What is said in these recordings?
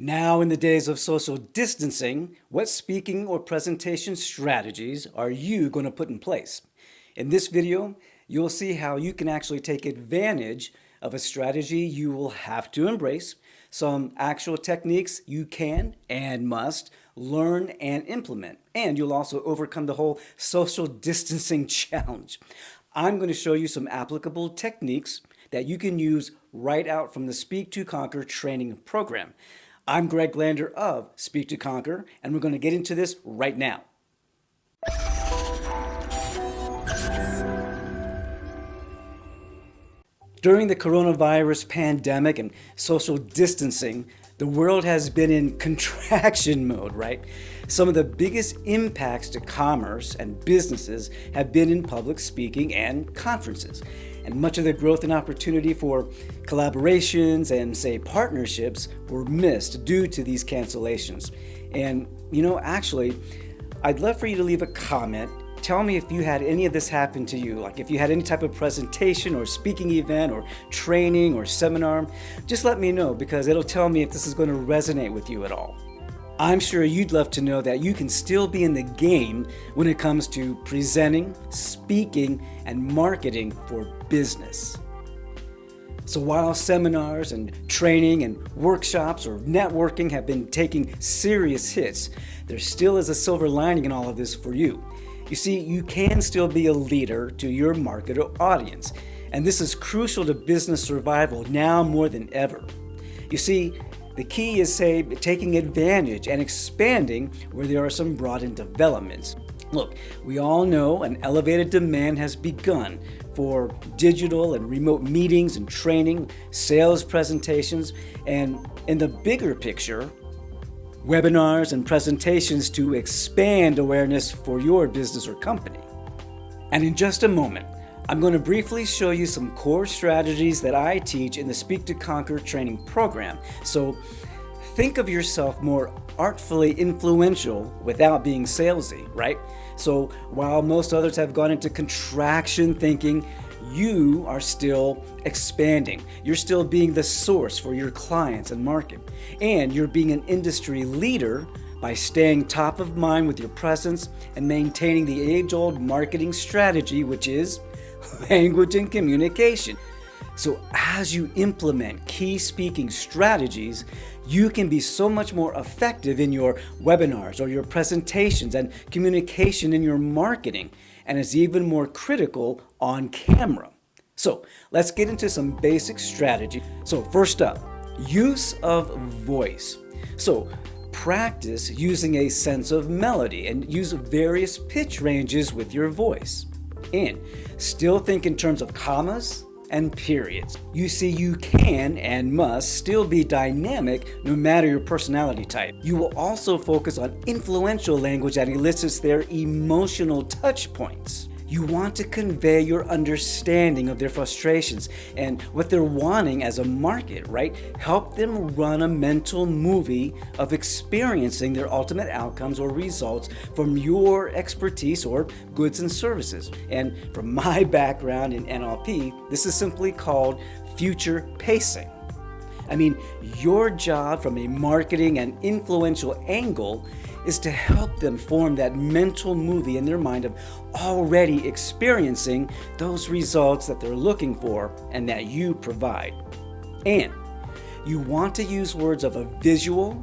Now, in the days of social distancing, what speaking or presentation strategies are you going to put in place? In this video, you'll see how you can actually take advantage of a strategy you will have to embrace, some actual techniques you can and must learn and implement, and you'll also overcome the whole social distancing challenge. I'm going to show you some applicable techniques that you can use right out from the Speak to Conquer training program. I'm Greg Glander of Speak to Conquer, and we're going to get into this right now. During the coronavirus pandemic and social distancing, the world has been in contraction mode, right? Some of the biggest impacts to commerce and businesses have been in public speaking and conferences. And much of the growth and opportunity for collaborations and, say, partnerships were missed due to these cancellations. And, actually, I'd love for you to leave a comment. Tell me if you had any of this happen to you, like if you had any type of presentation or speaking event or training or seminar. Just let me know, because it'll tell me if this is going to resonate with you at all. I'm sure you'd love to know that you can still be in the game when it comes to presenting, speaking, and marketing for business. So while seminars and training and workshops or networking have been taking serious hits, there still is a silver lining in all of this for you. You see, you can still be a leader to your market or audience, and this is crucial to business survival now more than ever. You see, the key is, taking advantage and expanding where there are some broadened developments. Look, we all know an elevated demand has begun for digital and remote meetings and training, sales presentations, and in the bigger picture, webinars and presentations to expand awareness for your business or company. And in just a moment, I'm going to briefly show you some core strategies that I teach in the Speak to Conquer training program. So think of yourself more artfully influential without being salesy, right? So while most others have gone into contraction thinking, you are still expanding. You're still being the source for your clients and market. And you're being an industry leader by staying top of mind with your presence and maintaining the age-old marketing strategy, which is language and communication. So as you implement key speaking strategies, you can be so much more effective in your webinars or your presentations and communication in your marketing, and it's even more critical on camera. So let's get into some basic strategy. So first up, use of voice. So practice using a sense of melody and use various pitch ranges with your voice. And still think in terms of commas and periods. You see, you can and must still be dynamic no matter your personality type. You will also focus on influential language that elicits their emotional touch points. You want to convey your understanding of their frustrations and what they're wanting as a market, right? Help them run a mental movie of experiencing their ultimate outcomes or results from your expertise or goods and services. And from my background in NLP, this is simply called future pacing. I mean, your job from a marketing and influential angle is to help them form that mental movie in their mind of already experiencing those results that they're looking for and that you provide. And you want to use words of a visual,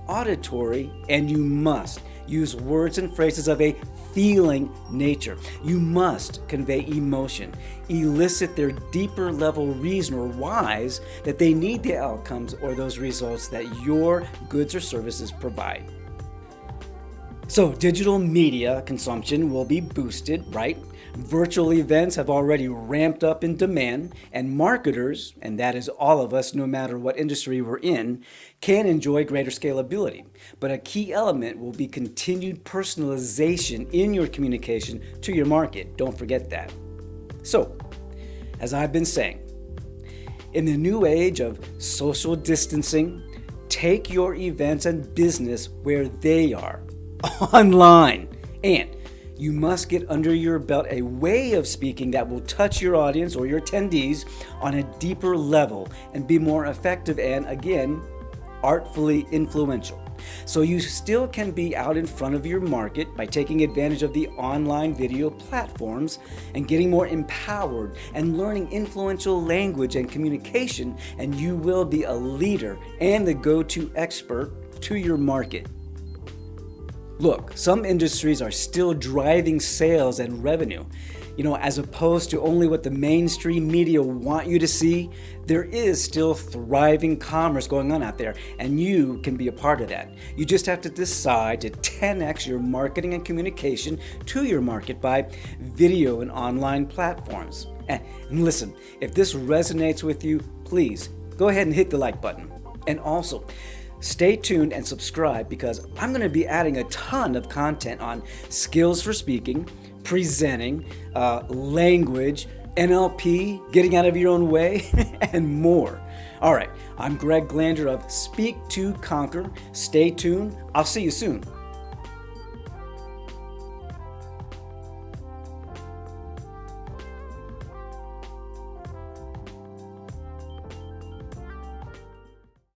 auditory, and you must use words and phrases of a feeling nature. You must convey emotion, elicit their deeper level reason or whys that they need the outcomes or those results that your goods or services provide. So digital media consumption will be boosted, right? Virtual events have already ramped up in demand, and marketers, and that is all of us no matter what industry we're in, can enjoy greater scalability. But a key element will be continued personalization in your communication to your market. Don't forget that. So, as I've been saying, in the new age of social distancing, take your events and business where they are. Online. And you must get under your belt a way of speaking that will touch your audience or your attendees on a deeper level and be more effective and, again, Artfully Influential. So you still can be out in front of your market by taking advantage of the online video platforms and getting more empowered and learning influential language and communication, and you will be a leader and the go-to expert to your market. Look, some industries are still driving sales and revenue. As opposed to only what the mainstream media want you to see, there is still thriving commerce going on out there, and you can be a part of that. You just have to decide to 10x your marketing and communication to your market by video and online platforms. And listen, if this resonates with you, please go ahead and hit the like button. And also, stay tuned and subscribe, because I'm going to be adding a ton of content on skills for speaking, presenting, language, NLP, getting out of your own way, and more. All right, I'm Greg Glander of Speak to Conquer. Stay tuned. I'll see you soon.